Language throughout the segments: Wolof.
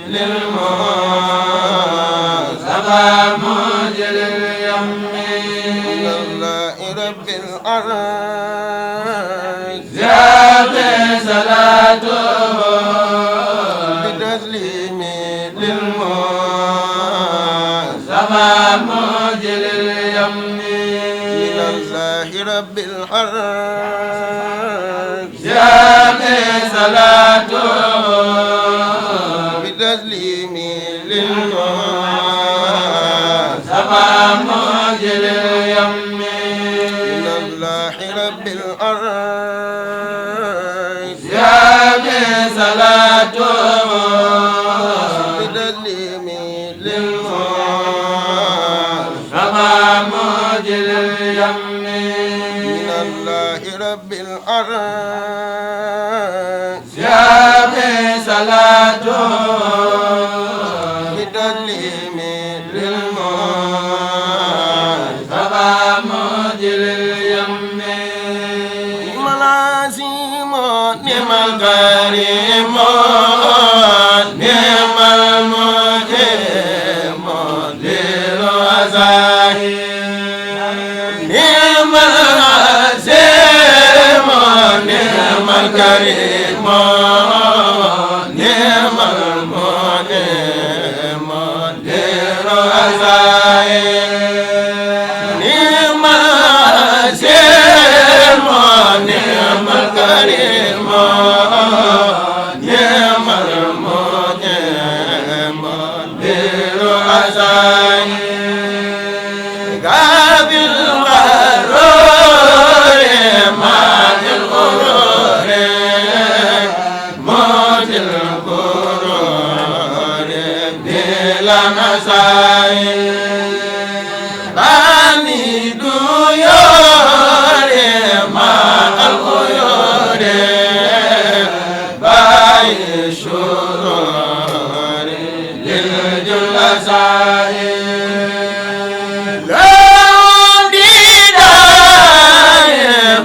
للمصطفى موجل اليمين الله رب العرش زاد صلاته بتسليم للمصطفى موجل اليمين الله رب العرش زاد صلاته بتسليم للمصطفى موجل اليمين الله رب العرش زاد صلاته بتسليم للمصطفى موجل اليمين الله رب العرش زاد صلاته بتسليم للمصطفى موجل اليمين ملازم نعم الكريم نعم المجيب للوزائر نعم العزيم نعم الكريم نعم المنعم للوزائر نعم العزيم نعم الكريم نعم المنعم للوزائر قابل الغرور مات الغرور موت الغرور بلا مسائل باني ديور مع الغيور باي الشرور للجلساء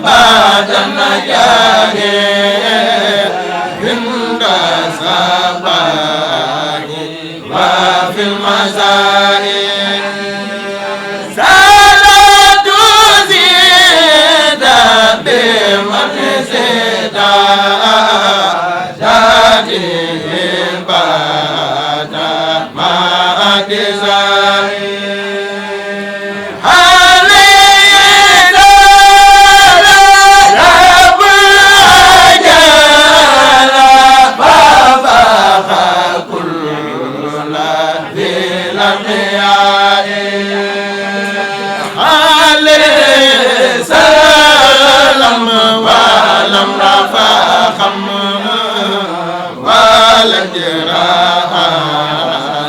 بعد النجاة عند الصباح وفي المساء صلاة زيد بمن زيد ذاتي بعد ما أتزاي ولم رفع خم والجراح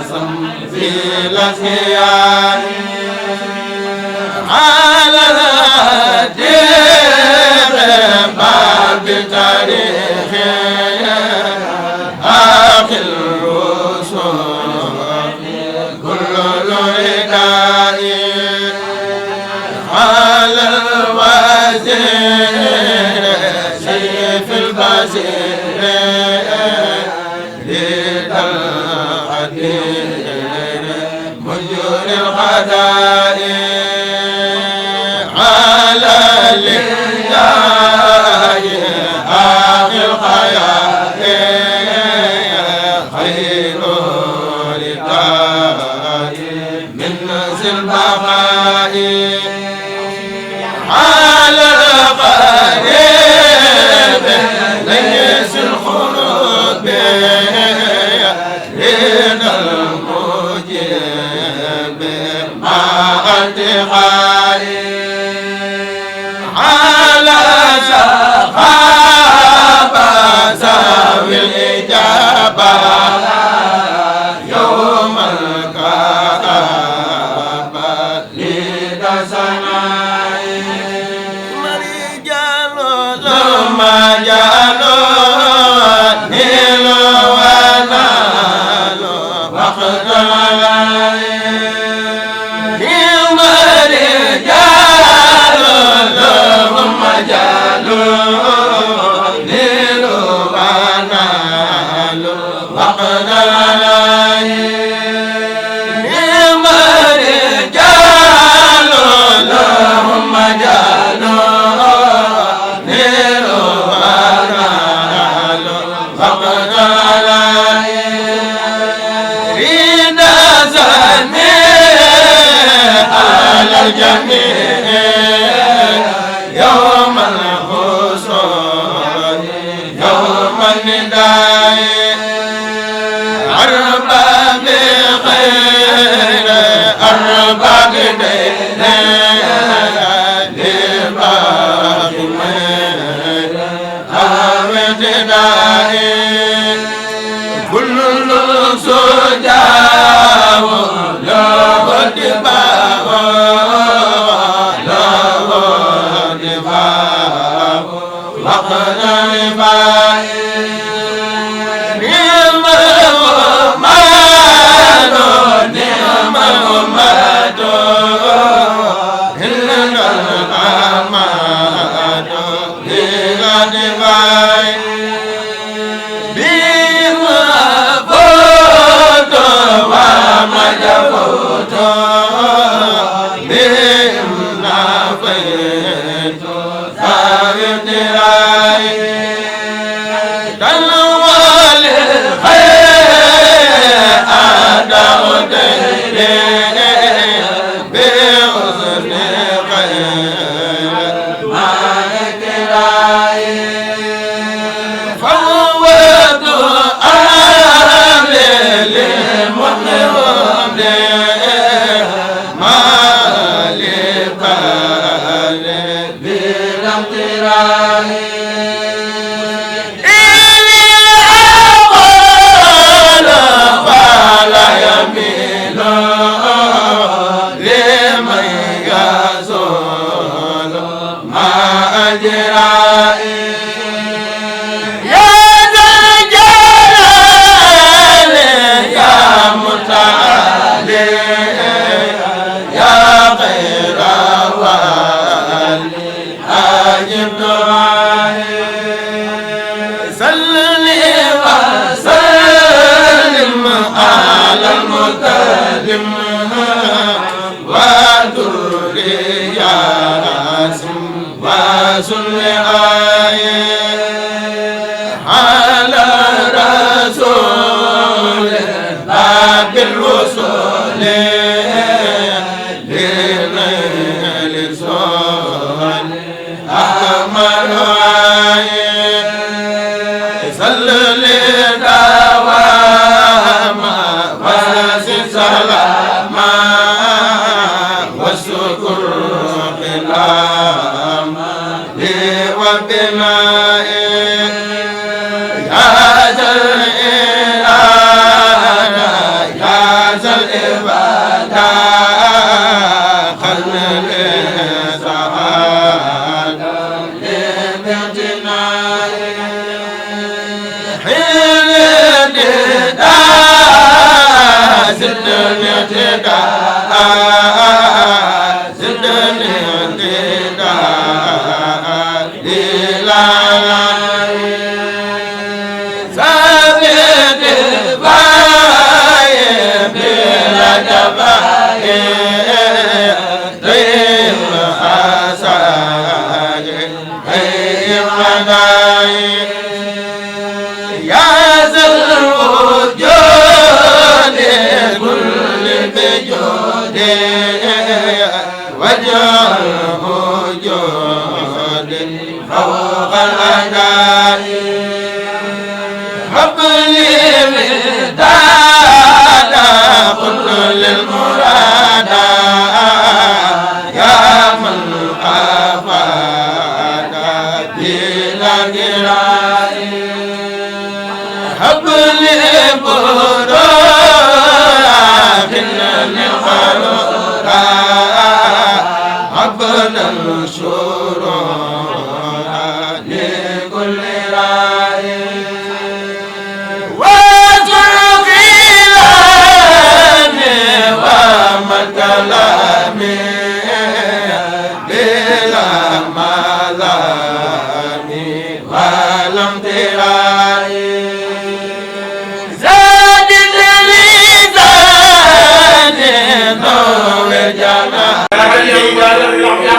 سم في الأسيان على الدير باب تاريخ آخر الرسول كل لقاء على الوزير سيف البصير ريد الحدير مجر الغداء على الإله آخر الخيال خير لقاء من نزل البقاء على القريب ليس الخلود رين المجيب مع انتقائي على صحابة ذوي الإجابة يوم الكعبة لدسنا لما جعلوا نيلوا ونالوا وقت نعم الرجال لهم جعلوا نيلوا ونالوا وقت الجميع يوم الحصول يوم النداء أرباب خير أرباب دين لباق من أبتداء كل سجاو له دفاع له دفاع وقد رفاع نعم الأمات نعم الأمات إلا الأمات لغدفاع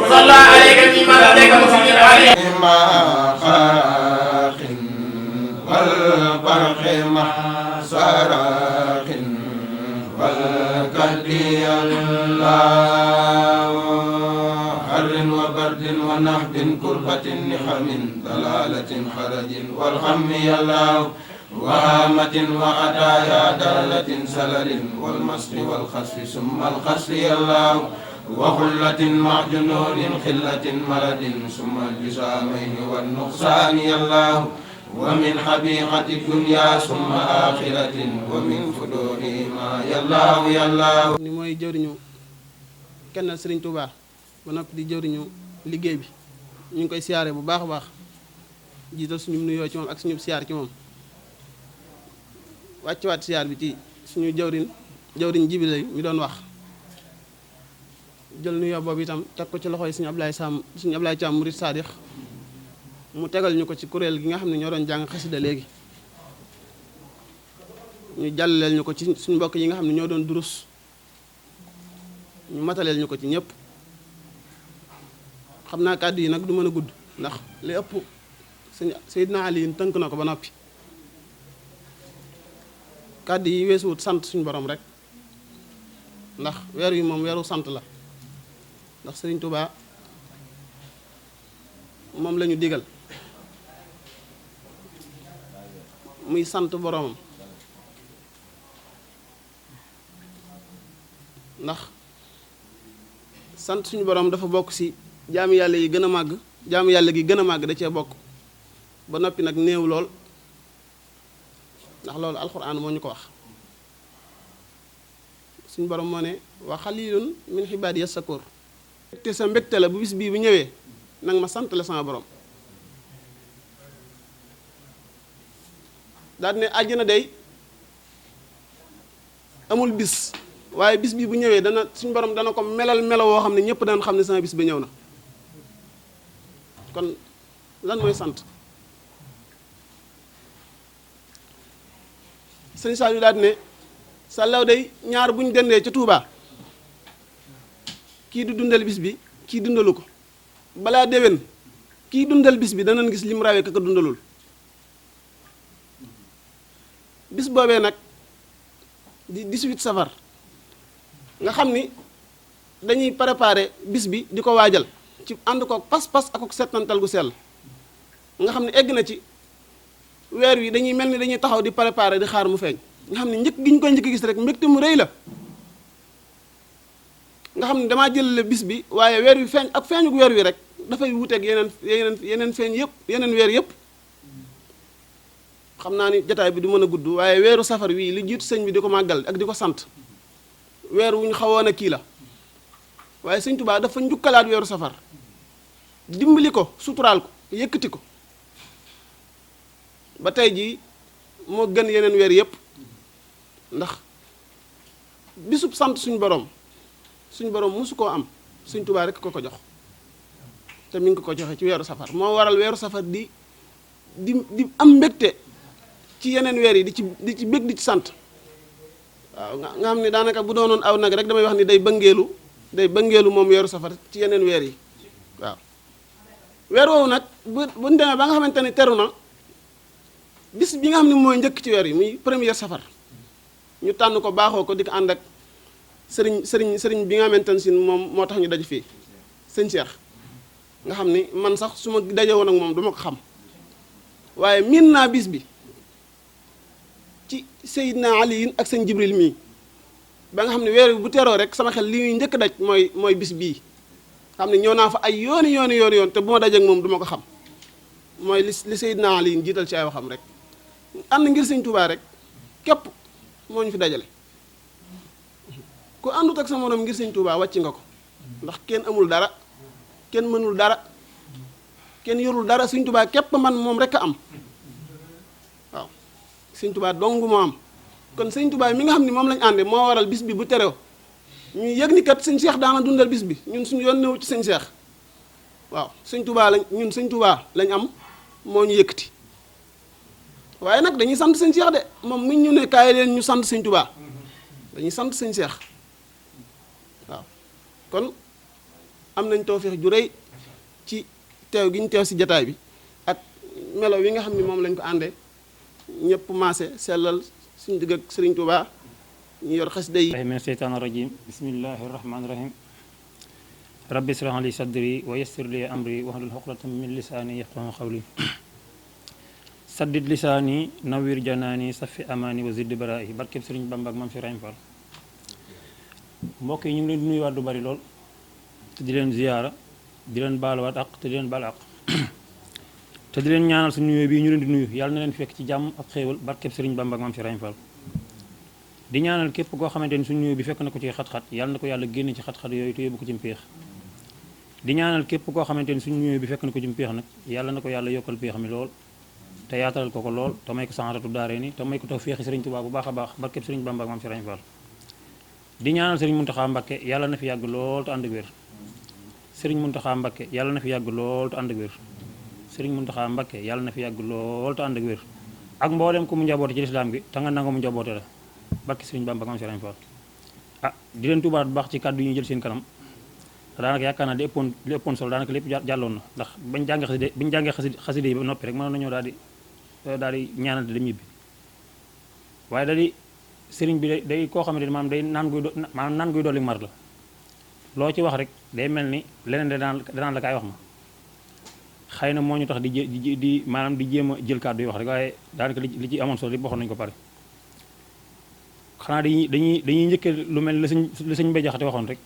صلى عليك فيما لديك مسلمين عليه والبرق مع سراق والكدي الله حر وبرد ونحب كربة نخم ضلالة خرج والخم يا الله وهامة وعطايا دالة سلل والمسخ والخسف ثم الخسف يا الله وخلة مع جنون خلة مرض ثم الجسامين والنقصان يا الله ومن حبيقة الدنيا ثم آخرة ومن فدورهما يا الله يا الله ni mooy jëriñu kennal Serigne Touba ba noppi di jëriñu liggéey bi ñu ngi koy siyaare bu baax a baax jiital suñu nuyoo ci moom ak suñu siyaar ci moom wàccuwaat siyaar bi ci suñu jëwriñ jibi lay mi doon wax jël nuyoo boobu itam teg ko ci loxoy suñu Ablaye Thiam Murid Sadix mu tegal ñu ko ci kuréel gi nga xam ne ñoo doon jàng xasida léegi ñu jàllaleel ñu ko ci suñu mbokk yi nga xam ne ñoo doon durus ñu mataleel ñu ko ci ñëpp xam naa kàddu yi nag du mën a gudd ndax li ëpp sëñ Seydina Ali tënk na ko ba noppi kàddu yi weesuwut sant suñu borom rek ndax weer wi moom weeru sant la ndax Serigne Touba moom la ñu digal muy sant boromam ndax sant suñu borom dafa bokk ci jaamu yàlla yi gën a màgg jaamu yàlla gi gën a màgg da cee bokk ba noppi nag néew lool ndax loolu alxuraan moo ñu ko wax suñu borom moo ne wa xalilun min xibaadi yasakoor te sa mbégte la bu bis bii bu ñëwee nag ma sant la sama borom daal ne àjjana day amul bis waaye bis bii bu ñëwee dana suñu borom dana ko melal melo woo xam ne ñëpp daan xam ne sama bis ba ñëw na kon lan mooy sant sëñ Saliou daal ne sàllaw day ñaar buñ dendee ca Touba kii du dundal bis bi kii dundalu ko balaa déwén kii dundal bis bi danañ gis lim rawee ka ko dundalul bis boobee nag di 18 safar nga xam ni dañuy préparer bis bi di ko waajal ci ànd ko pas-pas ak settantal gu sell nga xam ne egg na ci weer wi dañuy mel ni dañuy taxaw di préparer di xaar mu feeñ nga xam ne njëkk gi ñu koy njëkk gis rek mbégte mu rëy la nga xam ne damaa jëlale bis bi waaye weer wi feeñ ak feeñu weer wi rek dafay wuteeg yeneen feeñ yëpp yeneen weer yëpp xam naa ni jotaay bi du mën a gudd waaye weeru safar wii li jiitu sëñ bi di ko màggal ak di ko sant weer wu ñu xawoon a kii la waaye sëñ Tuubaa dafa njukkalaat weeru safar dimbali ko suturaal ko yëkkati ko ba tey jii moo gën yeneen weer yëpp ndax bisub sant suñu borom mosu koo am sëñ Tuubaa rek ko jox te mi ngi ko joxe ci weeru safar moo waral weeru safar di am mbégte ci yeneen weer yi di ci bég di ci sant waaw nga xam ne daanaka bu doonoon aw nag rek damay wax ni day bëngeelu moom weeru safar ci yeneen weer yi waaw weer woowu nag bu demee ba nga xamante ne teru na bis bi nga xam ne mooy njëkk ci weer yi muy premier safar ñu tànn ko baaxoo ko di ko ànd ak sëriñ bi nga xamante ne si moom moo tax ñu daj fii sëñ Cheikh nga xam ni man sax su ma daje woon ak moom duma ko xam waaye miin naa bis bi ci Seydina Ali ak sëñ Jibril mii ba nga xam ne weer bu teroo rek sama xel li ñuy njëkk daj mooy bis bii xam ne ñëw naa fa ay yoon te bu ma dajeek moom du ma ko xam mooy li Seydina Ali jiital ci ay waxam rek ànd ngir sëñ Tuubaa rek képp moo ñu fi dajale ku àndut ak sa morom ngir sëñ Tuubaa wàcc nga ko ndax kenn amul dara kenn mënul dara kenn yorul dara sëñ Tuubaa képp man moom rek a am waaw sëñ Tuubaa dong moo am kon sëñ Tuubaa mi nga xam ne moom lañ ànde moo waral bis bi bu terew ñu yëg ni kat sëñ Cheikh daana dundal bis bi ñun suñu yoon newu ci sëñ Cheikh waaw sëñ Tuubaa sëñ Tuubaa lañ am moo ñu yëkkati waaye nag dañuy sant sëñ Cheikh de moom mu ñu ne kaay leen ñu sant sëñ Tuubaa dañuy sant sëñ Cheikh waaw kon am nañ tawfeex ju rëy ci teew gi ñu teew si jataay bi ak melo wi nga xam ne moom lañ ko àndee ñëpp maase sellal suñu digg ak Sëriñ Tuubaa ñu yor xasida yi min seytaan rajim bismillahi rahmani rahim rabbi israh li sadri wa yassir li amri wahlul uqdatan min lisaani yafqahu qawli saddid lisaani nawwir janaani safi amaani wa zid baraa'i barkeb Sëriñ Bamba ak Maam Cheikh Ibrahima Fall mbokk yi ñu ngi leen di nuyuwaat du bari lool te di leen ziyaara di leen baaluwaat ak te di leen baal ak te di leen ñaanal suñu nuyoo bii ñu leen di nuyu yàlla na leen fekk ci jàmm ak xéewal barkeb Sëriñ Bamba ak Maam Cheikh Ibrahima Fall di ñaanal képp koo xamante ni suñu nuyoo bi fekk na ko ci xat-xat yàlla na ko yàlla génne ci xat-xat yooyu te yóbbu ko ci mpéex di ñaanal képp koo xamante ni suñu nuyoo bi fekk na ko ci mpéex nag yàlla na ko yàlla yokkal péex mi lool te yaatalal ko lool te may ko saxaaratu daaree ni te may ko taw féexi Sëriñ Tuubaa bu baax a baax barkeb Sëriñ Bamba ak Maam Cheikh Ibrahima Fall di ñaanal Sëriñ Muntaxa Mbakke yàlla na fi yàgg lool te ànd ak wér Sëriñ Muntaxa Mbakke yàlla na fi yàgg lool te ànd ak wér Sëriñ Muntaxa Mbakke yàlla na fi yàgg lool te ànd ak wér ak mboolem ku mu njaboote ci lislaam gi te nga nangu mu njaboote la barke Sëriñ Bamba ak Maam Cheikh Ibrahima Fall di leen tubaat bu baax ci kàddu yi ñu jël seen kanam daanaka yaakaar naa li ëppoon solo daanaka lépp jàlloon na ndax bañ jàngee xaside yi ba noppi rek mënoon nañoo daal di ñaanante dem ñibbi waaye da di sëriñ bi day koo xamante ni maanaam day naan guy dolli mar la loo ci wax rek day mel ni leneen danaan la kaay wax ma xëy na moo ñu tax di maanaam di jéem a jël kàddu yi wax rek waaye daanaka li ci amoon solo li waxoon nañu ko pare xanaa dañuy njëkke lu mel la sëñ Mbay Jaxate waxoon rek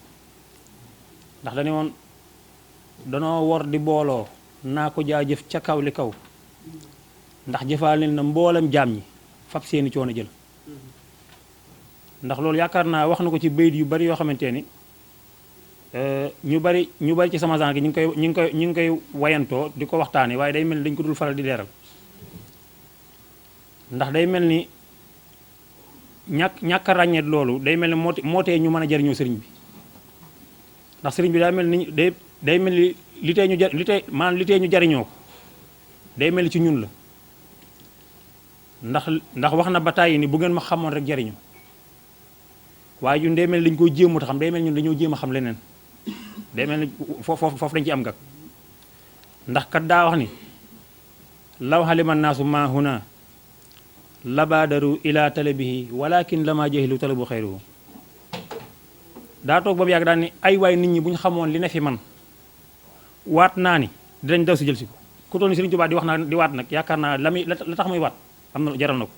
ndax dañu woon danoo war di booloo naa ko jaajëf ca kaw li kaw ndax jëfaale na mboolem jaam ñi fab seeni coono jël ndax loolu yaakaar naa wax na ko ci bayit yu bari yoo xamante ni ñu bari ci sama genre gi ñu ngi koy wayantoo di ko waxtaane waaye day mel ni dañu ko dul faral di leeral ndax day mel ni ñàkk a ràññeet loolu day mel ni moo tee ñu mën a jariñoo sëriñ bi ndax sëriñ bi daa mel ni day mel ni li tee ñu jariñoo ko day mel ni ci ñun la ndax wax na ba tàyyi ni bu ngeen ma xamoon rek jariñu waaye ñun day mel ni dañu koy jéem a xam day mel ni ñun dañoo jéem a xam leneen day mel ni foofu dañu ci am gag ndax kat daa wax ni law xalima naasu ma huna labaadaru ila talabihi walakin lama jahilu talabu xayruhu daa toog boobu yàgg daal ni ay waay nit ñi bu ñu xamoon li ne fi man waat naa ni dinañ daw si jël si ko ku toll ni Sëriñ Tuubaa di wax naa di waat nag yaakaar naa la tax muy waat am na jaral na ko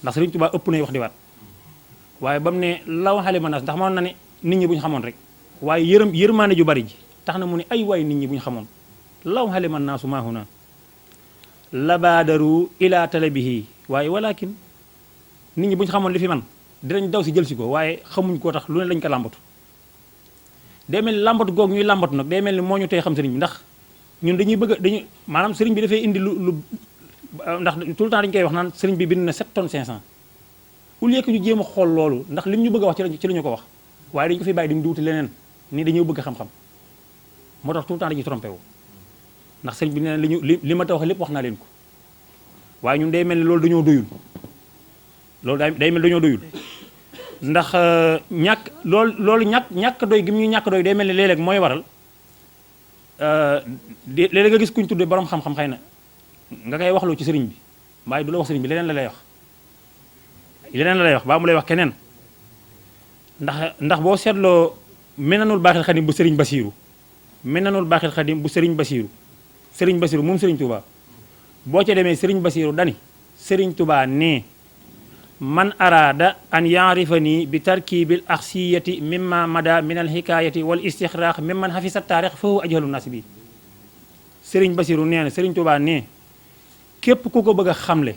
ndax Sëriñ Tuubaa ëpp nay wax di waat waaye ba mu ne law xalima naas ndax mënoon na ne nit ñi bu ñu xamoon rek waaye yërmaane ju bari ji tax na mu ne ay waay nit ñi bu ñu xamoon law xalima naasu maa huna labaadaru ila talabihi waaye walakin nit ñi bu ñu xamoon li fi man dinañ daw si jël si ko waaye xamuñ koo tax lu ne lañ ko làmbatu day mel ni làmbatu googu ñuy làmbatu nag day mel ni moo ñu tey xam sëriñ bi ndax ñun dañuy maanaam sëriñ bi dafay indi lu ndax tout le temps dañu koy wax naan sëriñ bi bind na 7 tonnes 500 au lieu que ñu jéem a xool loolu ndax lim ñu bëgg a wax ci la ñu ko wax waaye dañu ko fi bàyyi di wuti leneen nii dañoo bëgg xam-xam moo tax tout le temps dañuy trompé wu ndax sëriñ bi nee na li ma ta wax lépp wax naa leen ko waaye ñun day mel ni loolu dañoo doyul loolu day mel dañoo doyul ndax loolu ñàkk doy gi mu ñu ñàkk doy day mel ni léeg-léeg mooy waral léeg-léeg nga gis kuñ tuddee borom xam-xam xëy na nga koy waxloo ci sëriñ bi waaye du la wax sëriñ bi leneen la lay wax baa mu lay wax keneen ndax boo seetloo Minanul Baaxil Xadim bu sëriñ Basiiru Minanul Baaxil Xadim bu sëriñ Basiiru moom sëriñ Touba boo ca demee sëriñ Basiiru dani sëriñ Touba nee man araada an yaarifani bi tarkibil axsiyati mimma mada min alxikaayati wal istixraax mimman xafisa taarix fa huwa ajhalu naasi bi sëriñ Basiiru nee na sëriñ Touba nee képp ku ko bëgg a xamle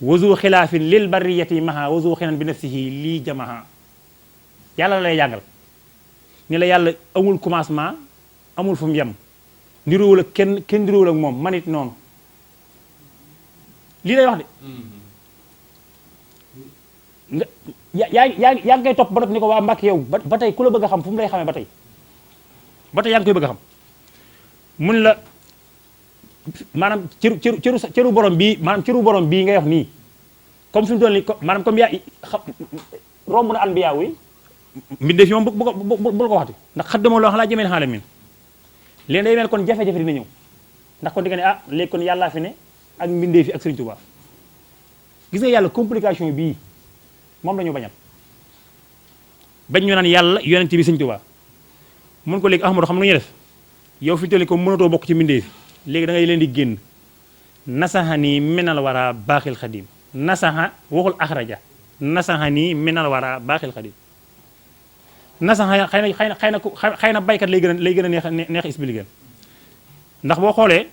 wazu xilaafin lil bariyati maha wazu xinan bi nafsihi lii jamaha yàlla lay jàngal ni la yàlla amul commencement amul fu mu yem ndiruwul ak kenn ndiruwul ak moom man it noonu lii lay wax de nga yaa ngi koy topp ba noppi ni ko waa Mbàkke yow ba tey ku la bëgg a xam fu mu lay xamee ba tey yaa ngi koy bëgg a xam mun la maanaam cëru borom bii maanaam cëru borom bii ngay wax nii comme fi mu doon nii maanaam comme yaa romb na anbiyaa wi mbindee fi moom bu ko waxati ndax xaddama loo xam laa jëmee xaala min léegi day mel kon jafe-jafe dina ñëw ndax kon di nga ne léegi kon yàllaa fi ne ak mbindee fi ak Sëriñ Tuubaa gis nga yàlla complication bii moom la ñu bañal bañ ñu naan yàlla yonent bi sëñ Tuubaa mun ko léegi Ahmadu xam lu ñu def yow fi tolli ko mënatoo bokk ci mbindee fi léegi da ngay leen di génn nasaxanii minal wara baaxil xadim nasaxa waxul axraja nasaxanii minal wara baaxil xadim nasaxa xëy na baykat lay gën a neex expliquer ndax boo xoolee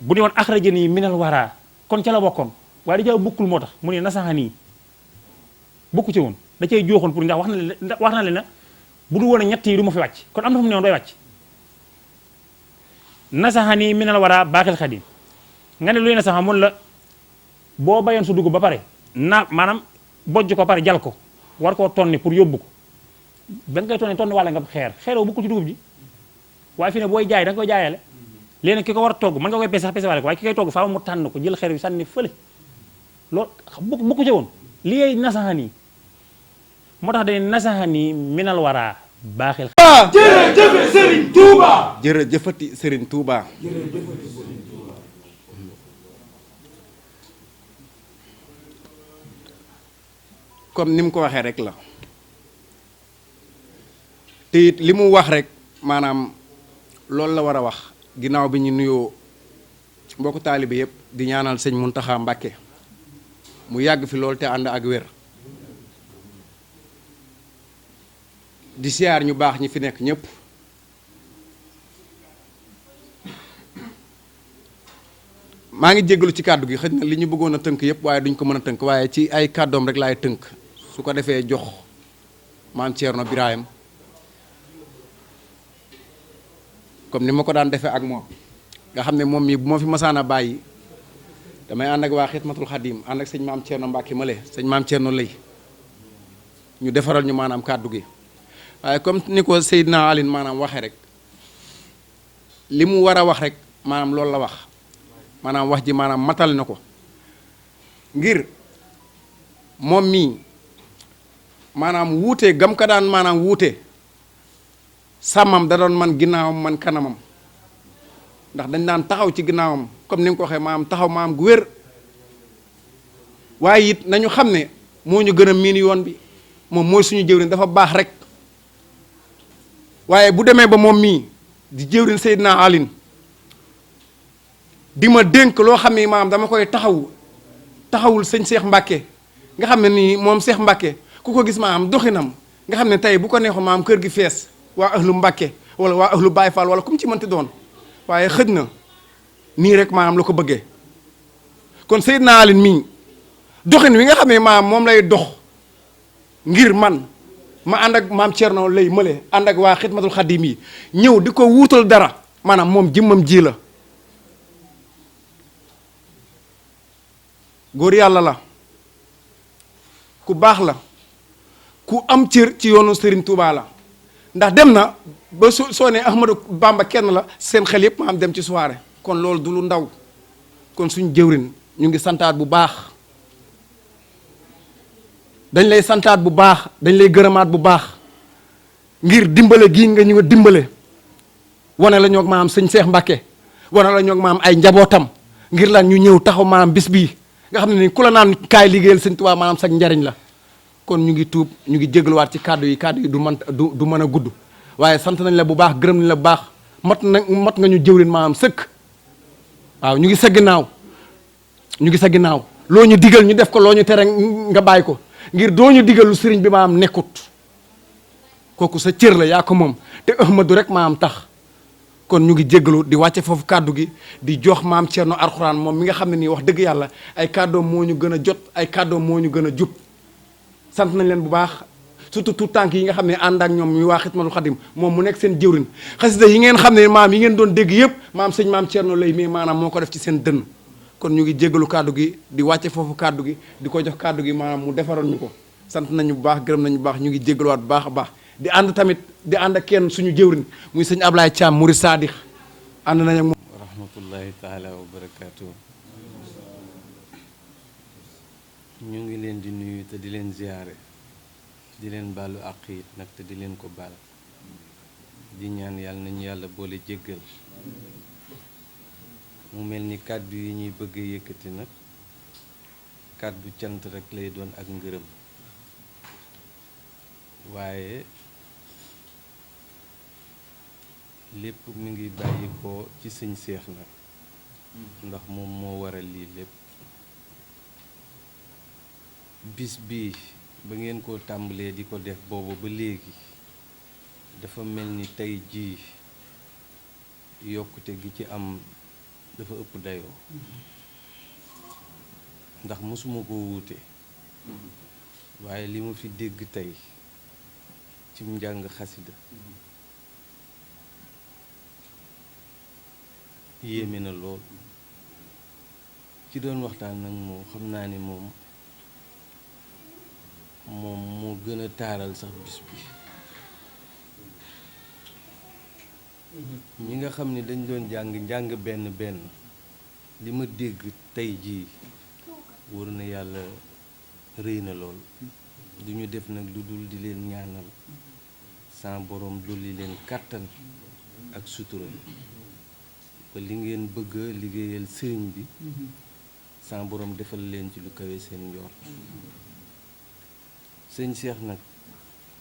bu ne woon axraja nii minal wara kon ca la bokkoon waaye da caa bukkul moo tax mu ne nasaxanii bukku ci woon da cay jooxoon pour ndax wax na leen na bu du woon a ñett yi du ma fi wàcc kon am na fu mu ne woon doy wàcc nasaxanii minal wara baaxil xadim nga ne luy nasaxa mun la boo bayoon su dugub ba pare maanaam bojj ko pare jal ko war koo tonni pour yóbbu ko ba nga koy tonni walla nga xeeroo bukkul ci dugub ji waaye fi ne booy jaay da nga koy jaayale léegi nag ki ko war a togg mën nga koy pese wale ko waaye ki koy togg faaw mu tànn ko jël xeer bi sànni fële loolu bukku ci woon li ngay nasaxanii moo tax dañuy nasaxanii minal wara baaxil. jërëjëf Serigne Touba. jërëjëfati Serigne Touba. comme ni mu ko waxee rek la te it li mu wax rek maanaam loolu la war a wax ginnaaw bi ñu nuyoo mbokku taalibe yëpp di ñaanal sëñ Muntaxa Mbàkke mu yàgg fi loolu te ànd ak wér di siyaar ñu baax ñi fi nekk ñëpp maa ngi jégalu ci kàddu gi xëy na li ñu bëggoon a tënk yëpp waaye duñ ko mën a tënk waaye ci ay kàddoom rek laay tënk su ko defee jox maam Thierno Birahim comme ni ma ko daan defee ak moom nga xam ne moom mii bu ma fi masaan a bàyyi damay ànd ak waa Xidmatul Xadim ànd ak sëñ maam Thierno Mbacke Male sëñ maam Thierno lay ñu defaral ñu maanaam kàddu gi waaye comme ni ko Seydina Aline maanaam waxee rek li mu war a wax rek maanaam loolu la wax maanaam wax ji maanaam matal na ko ngir moom mii maanaam wuute gam ka daan maanaam wuute sàmmam da doon man ginnaawam man kanamam ndax dañ daan taxaw ci ginnaawam comme ni nga ko waxee maanaam taxaw maanaam gu wér waaye it nañu xam ne moo ñu gën a miin yoon bi moom mooy suñu jëwriñ dafa baax rek waaye bu demee ba moom mii di jëwriñ Seydina Aline di ma dénk loo xam ne maanaam dama koy taxawul sëñ Cheikh Mbacke nga xam ne nii moom Cheikh Mbacke ku ko gis maanaam doxinam nga xam ne tey bu ko neexoon maanaam kër gi fees waa ahlu Mbacke wala waa ahlu Baye Fall wala ku mu ci mënti doon waaye xëj na nii rek maanaam la ko bëggee kon Seydina Aline mii doxin wi nga xam ne maanaam moom lay dox ngir man ma ànd ak maam Thierno lay mële ànd ak waa Xidmatul Xadim yi ñëw di ko wuutal dara maanaam moom jëmmam ji la góor yàlla la ku baax la ku am cër ci yoonu Serigne Touba la ndax dem na ba soo ne Ahmadou Bamba kenn la seen xel yépp maam dem ci soirée kon loolu du lu ndaw kon suñu jëwrin ñu ngi santaat bu baax dañ lay santaat bu baax dañ lay gërëmaat bu baax ngir dimbale gii nga ñu dimbale wane la ñoog maam sëñ Cheikh Mbacke wane la ñoog maam ay njabootam ngir lan ñu ñëw taxaw maam bis bii nga xam ne ni ku la naan kaay liggéeyal sëñ Tuubaa maanaam sax njariñ la kon ñu ngi tuub ñu ngi jégaluwaat ci kàddu yi du mën a gudd waaye sant nañ la bu baax gërëm nañ la bu baax mat nga ñu jëwrin maanaam sëkk waaw ñu ngi sa ginnaaw loo ñu digal ñu def ko loo ñu tere nga bàyyi ko ngir doo ñu digal lu sëriñ bi maanaam nekkut kooku sa cër la yaa ko moom te Ahmadu rek maanaam tax kon ñu ngi jéggalu di wàcce foofu kàddu gi di jox maam Thierno Alxuraan moom mi nga xam ne nii wax dëgg yàlla ay kàddoom moo ñu gën a jot ay kàddoom moo ñu gën a jub sant nañ leen bu baax surtout tout tànk yi nga xam ne ànd ak ñoom ñu waa Xidmatul Xadim moom mu nekk seen jëwrin xasida yi ngeen xam ne maam yi ngeen doon dégg yëpp maam sëñ maam Thierno lay mais maanaam moo ko def ci seen dënn kon ñu ngi jéggalu kàddu gi di wàcce foofu kàddu gi di ko jox kàddu gi maanaam mu defaroon ñu ko sant nañu bu baax gërëm nañu bu baax ñu ngi jéggaluwaat bu baax a baax di ànd tamit di ànd ak kenn suñu jëwrin muy sëñ Ablaye Thiam Murid Sadix ànd nañ ak moom wa rahmatullahi taala wa barakaatu ñu ngi leen di nuyu te di leen ziyaare di leen baalu àq it nag te di leen ko baal di ñaan yàlla nañu yàlla boole jéggal mu mel ni kàddu yi ñuy bëgg a yëkkati nag kàddu cant rek lay doon ak ngërëm waaye lépp mi ngi bàyyi ko ci sëñ Seex nag ndax moom moo waral lii lépp bis bi ba ngeen ko tàmbalee di ko def boobu ba léegi dafa mel ni tey jii yokkute gi ci am dafa ëpp dayoo ndax mësuma ko wuute waaye li ma fi dégg tey ci njàng xasida yéeme na lool ci doon waxtaan nag moom xam naa ni moom moo gën a taaral sax bis bi ñi nga xam ni dañ doon njàng benn benn li ma dégg tey jii wóor na yàlla rëy na lool duñu def nag lu dul di leen ñaanal sa borom dolli leen kàttan ak sutura ba li ngeen bëgg a liggéeyal sëriñ bi sa borom defal leen ci lu kawe seen njoor sëñ Seex nag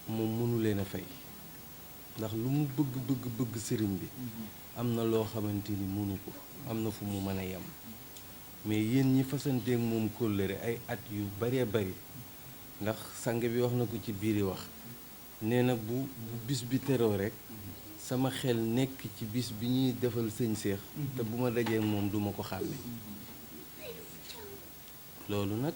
moom mënu leen a fay ndax lu mu bëgg sëriñ bi am na loo xamante ni mënu ko am na fu mu mën a yem mais yéen ñi fasanteeg moom kóllëre ay at yu baree bari ndax sang bi wax na ko ci biiri wax nee na bu bis bi teroo rek sama xel nekk ci bis bi ñuy defal sëñ Seex te bu ma dajee moom duma ko xàmme loolu nag